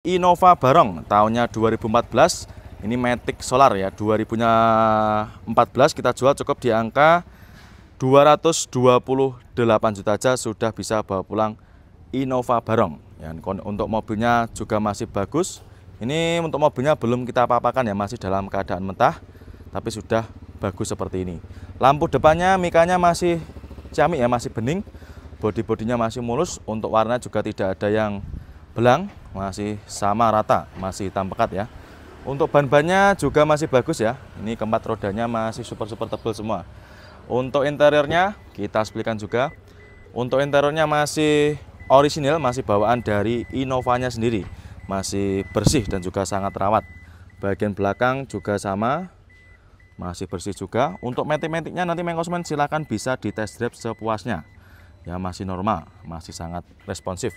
Innova Barong tahunnya 2014. Ini Matic Solar ya, 2014 kita jual cukup di angka 228 juta aja sudah bisa bawa pulang Innova Barong ya. Untuk mobilnya juga masih bagus. Ini untuk mobilnya belum kita apa-apakan ya, masih dalam keadaan mentah, tapi sudah bagus seperti ini. Lampu depannya mikanya masih ciamik ya, masih bening. Bodi-bodinya masih mulus. Untuk warna juga tidak ada yang belang, masih sama rata, masih hitam pekat ya. Untuk ban-bannya juga masih bagus ya. Ini keempat rodanya masih super tebal semua. Untuk interiornya kita explikan juga. Untuk interiornya masih orisinil, masih bawaan dari Innovanya sendiri. Masih bersih dan juga sangat rawat. Bagian belakang juga sama, masih bersih juga. Untuk metik-metiknya nanti mengkonsumen silahkan bisa di test drive sepuasnya. Ya masih normal, masih sangat responsif.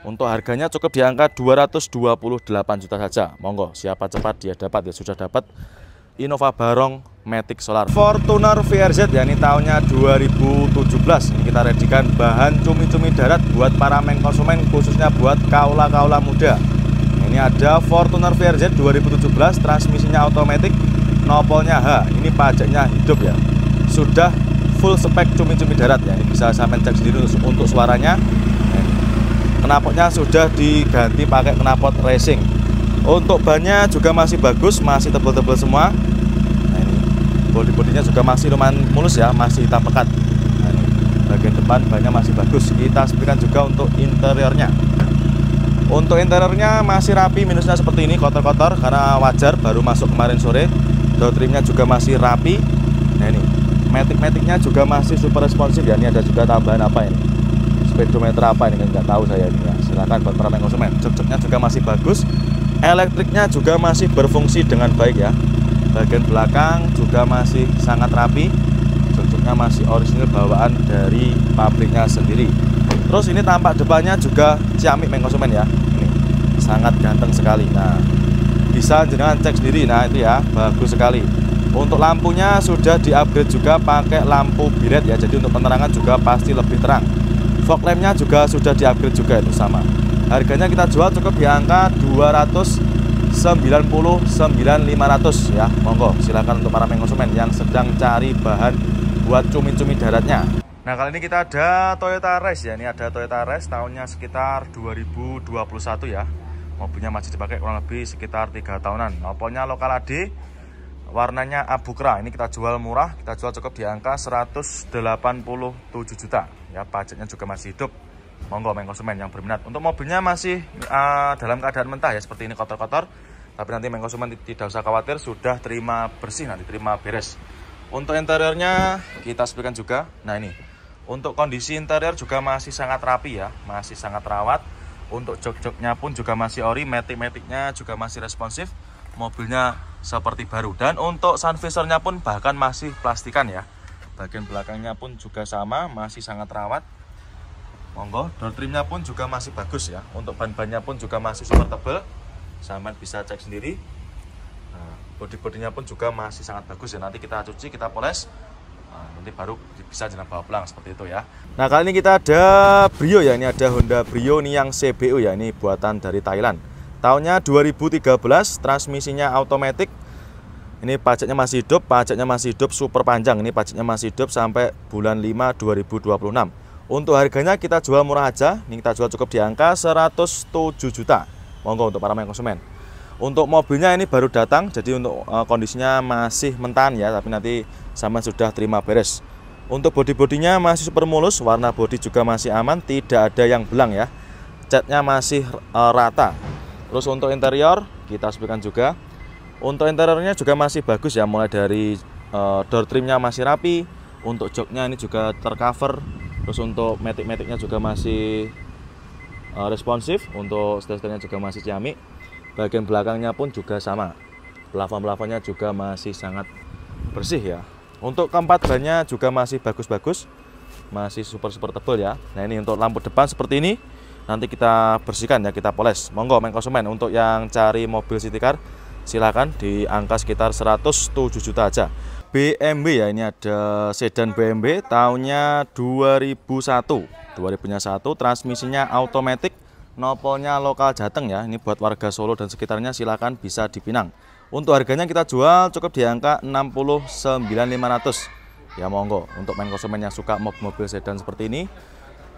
Untuk harganya cukup di angka 228 juta saja. Monggo, siapa cepat dia dapat ya, sudah dapat Innova Barong Matic Solar. Fortuner VRZ ya, ini tahunnya 2017. Ini kita redikan bahan cumi-cumi darat buat para konsumen, khususnya buat kaula-kaula muda. Ini ada Fortuner VRZ 2017, transmisinya otomatis, nopolnya H. Ini pajaknya hidup ya. Sudah full spek cumi-cumi darat ya. Ini bisa sampai cek sendiri untuk suaranya. Knalpotnya sudah diganti pakai knalpot racing. Untuk bannya juga masih bagus, masih tebal-tebal semua. Nah ini bodi-bodinya juga masih lumayan mulus ya, masih hitam pekat. Nah ini bagian depan bannya masih bagus. Kita explikan juga untuk interiornya. Untuk interiornya masih rapi, minusnya seperti ini, kotor-kotor karena wajar baru masuk kemarin sore. Door trimnya juga masih rapi. Nah ini matic-maticnya juga masih super responsif ya. Ini ada juga tambahan apa ini? Speedometer apa ini kan nggak tahu saya ini ya. Silakan buat para konsumen. Jok-joknya juga masih bagus. Elektriknya juga masih berfungsi dengan baik ya. Bagian belakang juga masih sangat rapi. Jok-joknya masih orisinil bawaan dari pabriknya sendiri. Terus ini tampak depannya juga ciamik konsumen ya. Ini sangat ganteng sekali. Nah, bisa jenengan cek sendiri. Nah, itu ya, bagus sekali. Untuk lampunya sudah di-upgrade juga pakai lampu biret ya. Jadi untuk penerangan juga pasti lebih terang. Fog lampnya juga sudah di-upgrade juga, itu sama. Harganya kita jual cukup di angka 299.500 ya. Monggo silakan untuk para konsumen yang sedang cari bahan buat cumi-cumi daratnya. Nah, kali ini kita ada Toyota Race ya. Ini ada Toyota Race tahunnya sekitar 2021 ya. Mobilnya masih dipakai kurang lebih sekitar 3 tahunan. Nopolnya lokal AD. Warnanya abu kera. Ini kita jual murah, kita jual cukup di angka 187 juta. Ya, pajaknya juga masih hidup. Monggo konsumen yang berminat. Untuk mobilnya masih dalam keadaan mentah ya, seperti ini kotor-kotor. Tapi nanti konsumen tidak usah khawatir, sudah terima bersih, nanti terima beres. Untuk interiornya kita explikan juga. Nah ini, untuk kondisi interior juga masih sangat rapi ya, masih sangat rawat. Untuk jok-joknya pun juga masih ori, matic-maticnya juga masih responsif. Mobilnya seperti baru. Dan untuk sun visornya pun bahkan masih plastikan ya. Bagian belakangnya pun juga sama, masih sangat rawat. Monggo, door trimnya pun juga masih bagus ya. Untuk ban-bannya pun juga masih super tebal. Sama bisa cek sendiri. Nah, bodi-bodinya pun juga masih sangat bagus ya. Nanti kita cuci, kita poles. Nah, nanti baru bisa jenang bawa pulang seperti itu ya. Nah, kali ini kita ada Brio ya. Ini ada Honda Brio ini yang CBU ya. Ini buatan dari Thailand. Tahunnya 2013, transmisinya otomatis. Ini pajaknya masih hidup, super panjang. Ini pajaknya masih hidup sampai bulan 5 2026. Untuk harganya kita jual murah aja. Ini kita jual cukup di angka 107 juta. Monggo untuk para konsumen. Untuk mobilnya ini baru datang, jadi untuk kondisinya masih mentahan ya, tapi nanti sama sudah terima beres. Untuk bodi-bodinya masih super mulus, warna bodi juga masih aman, tidak ada yang belang ya. Catnya masih rata. Terus untuk interior kita explikan juga. Untuk interiornya juga masih bagus ya, mulai dari door trimnya masih rapi. Untuk joknya ini juga tercover. Terus untuk matic-maticnya juga masih responsif. Untuk setir-setirnya juga masih ciamik. Bagian belakangnya pun juga sama. Plafon-plafonnya juga masih sangat bersih ya. Untuk keempat bannya juga masih bagus-bagus. Masih super tebal ya. Nah ini untuk lampu depan seperti ini. Nanti kita bersihkan ya, kita poles. Monggo konsumen untuk yang cari mobil city car silakan di angka sekitar 107 juta aja. BMW ya, ini ada sedan BMW tahunnya 2001, transmisinya otomatis, nopolnya lokal Jateng ya. Ini buat warga Solo dan sekitarnya silahkan bisa dipinang. Untuk harganya kita jual cukup di angka 69.500. Ya monggo, untuk main konsumen yang suka mobil sedan seperti ini,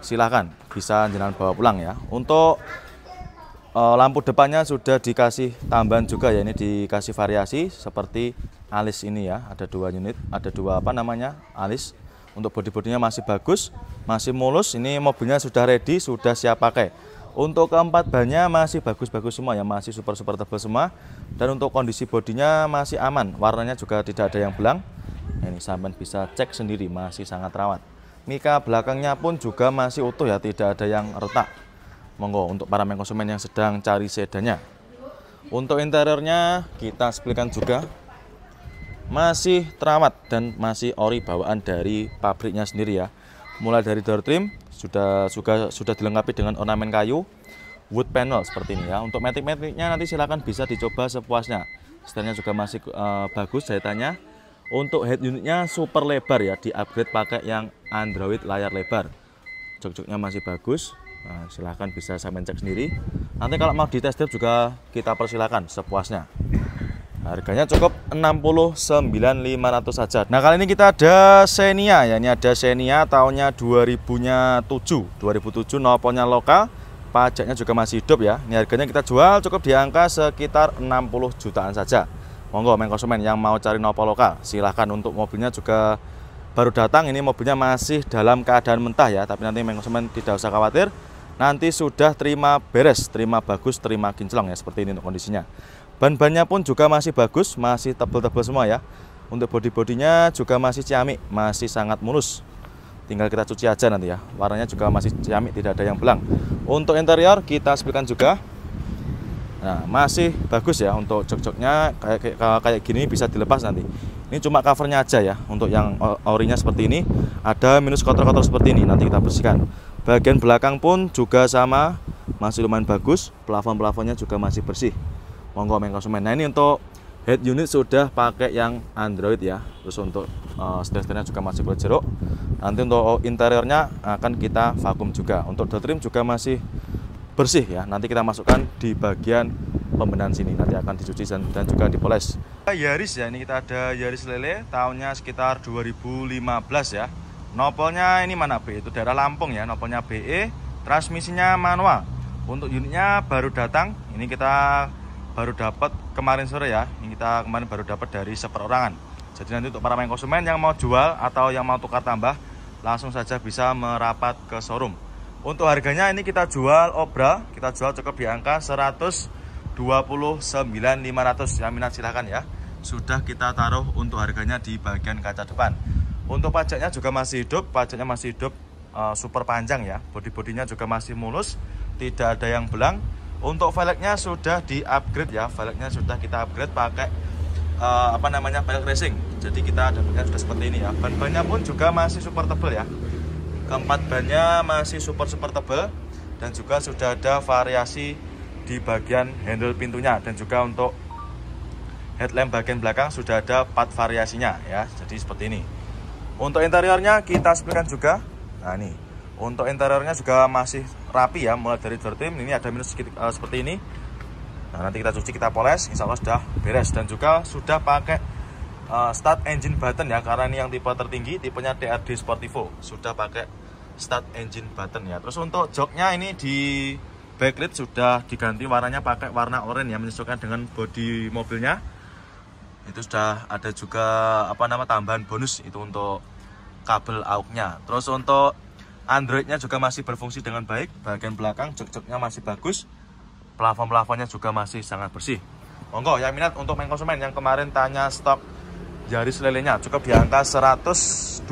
silahkan bisa jenengan bawa pulang ya. Untuk lampu depannya sudah dikasih tambahan juga ya, ini dikasih variasi seperti alis ini ya. Ada 2 unit, ada 2 alis. Untuk bodi-bodinya masih bagus, masih mulus. Ini mobilnya sudah ready, sudah siap pakai. Untuk keempat bannya masih bagus-bagus semua ya, masih super tebal semua. Dan untuk kondisi bodinya masih aman, warnanya juga tidak ada yang belang. Ini sampai bisa cek sendiri, masih sangat rawat. Mika belakangnya pun juga masih utuh ya, tidak ada yang retak. Monggo untuk para konsumen yang sedang cari sedannya. Untuk interiornya kita spilkan juga, masih terawat dan masih ori bawaan dari pabriknya sendiri ya. Mulai dari door trim sudah dilengkapi dengan ornamen kayu, wood panel seperti ini ya. Untuk matic-maticnya nanti silakan bisa dicoba sepuasnya. Setelnya juga masih bagus jahitannya. Untuk head unitnya super lebar ya, di-upgrade pakai yang Android layar lebar. Jok-joknya masih bagus. Nah, silahkan bisa sampai cek sendiri. Nanti kalau mau di test drive juga kita persilakan sepuasnya. Harganya cukup 69.500 saja. Nah, kali ini kita ada Xenia ya. Ini ada Xenia tahunnya 2007 nopolnya lokal. Pajaknya juga masih hidup ya. Ini harganya kita jual cukup di angka sekitar 60 jutaan saja. Monggo main konsumen yang mau cari nopol lokal, silahkan. Untuk mobilnya juga baru datang, ini mobilnya masih dalam keadaan mentah ya. Tapi nanti main konsumen tidak usah khawatir, nanti sudah terima beres, terima bagus, terima kinclong ya, seperti ini untuk kondisinya. Ban-bannya pun juga masih bagus, masih tebal-tebal semua ya. Untuk bodi-bodinya juga masih ciamik, masih sangat mulus. Tinggal kita cuci aja nanti ya. Warnanya juga masih ciamik, tidak ada yang belang. Untuk interior kita spilkan juga. Nah, masih bagus ya. Untuk jok-joknya kayak gini bisa dilepas nanti. Ini cuma covernya aja ya. Untuk yang orinya seperti ini, ada minus kotor-kotor seperti ini, nanti kita bersihkan. Bagian belakang pun juga sama, masih lumayan bagus. Plafon-plafonnya juga masih bersih. Monggo main konsumen. Nah, ini untuk head unit sudah pakai yang Android ya. Terus untuk setir-setirnya juga masih kulit jeruk. Nanti untuk interiornya akan kita vakum juga. Untuk door trim juga masih bersih ya. Nanti kita masukkan di bagian pembenahan sini. Nanti akan dicuci dan juga dipoles. Yaris ya, ini kita ada Yaris Lele tahunnya sekitar 2015 ya. Nopolnya ini mana B? Itu daerah Lampung ya. Nopolnya BE, transmisinya manual. Untuk unitnya baru datang. Ini kita baru dapat kemarin sore ya. Ini kita kemarin baru dapat dari seperorangan. Jadi nanti untuk para main konsumen yang mau jual atau yang mau tukar tambah, langsung saja bisa merapat ke showroom. Untuk harganya ini kita jual obral, kita jual cukup di angka 129.500. Yang minat silahkan ya. Sudah kita taruh untuk harganya di bagian kaca depan. Untuk pajaknya juga masih hidup, super panjang ya. Bodi-bodinya juga masih mulus, tidak ada yang belang. Untuk velgnya sudah di-upgrade ya, velgnya sudah kita upgrade pakai velg racing. Jadi kita dapatnya sudah seperti ini ya. Ban-bannya pun juga masih super tebal ya. Keempat bannya masih super tebal, dan juga sudah ada variasi di bagian handle pintunya, dan juga untuk headlamp bagian belakang sudah ada 4 variasinya ya. Jadi seperti ini. Untuk interiornya kita spilkan juga. Nah, ini untuk interiornya juga masih rapi ya, mulai dari door trim ini ada minus sedikit seperti ini. Nah, nanti kita cuci, kita poles, insya Allah sudah beres. Dan juga sudah pakai start engine button ya, karena ini yang tipe tertinggi, tipenya DRD Sportivo, sudah pakai start engine button ya. Terus untuk joknya ini di backlight sudah diganti warnanya pakai warna oranye yang menyesuaikan dengan bodi mobilnya. Itu sudah ada juga tambahan bonus itu untuk kabel AUX-nya. Terus untuk Android-nya juga masih berfungsi dengan baik. Bagian belakang jok-joknya masih bagus, plafon-plafonnya juga masih sangat bersih. Monggo yang minat untuk main konsumen yang kemarin tanya stok Yaris Lelenya, cukup di angka 129.500.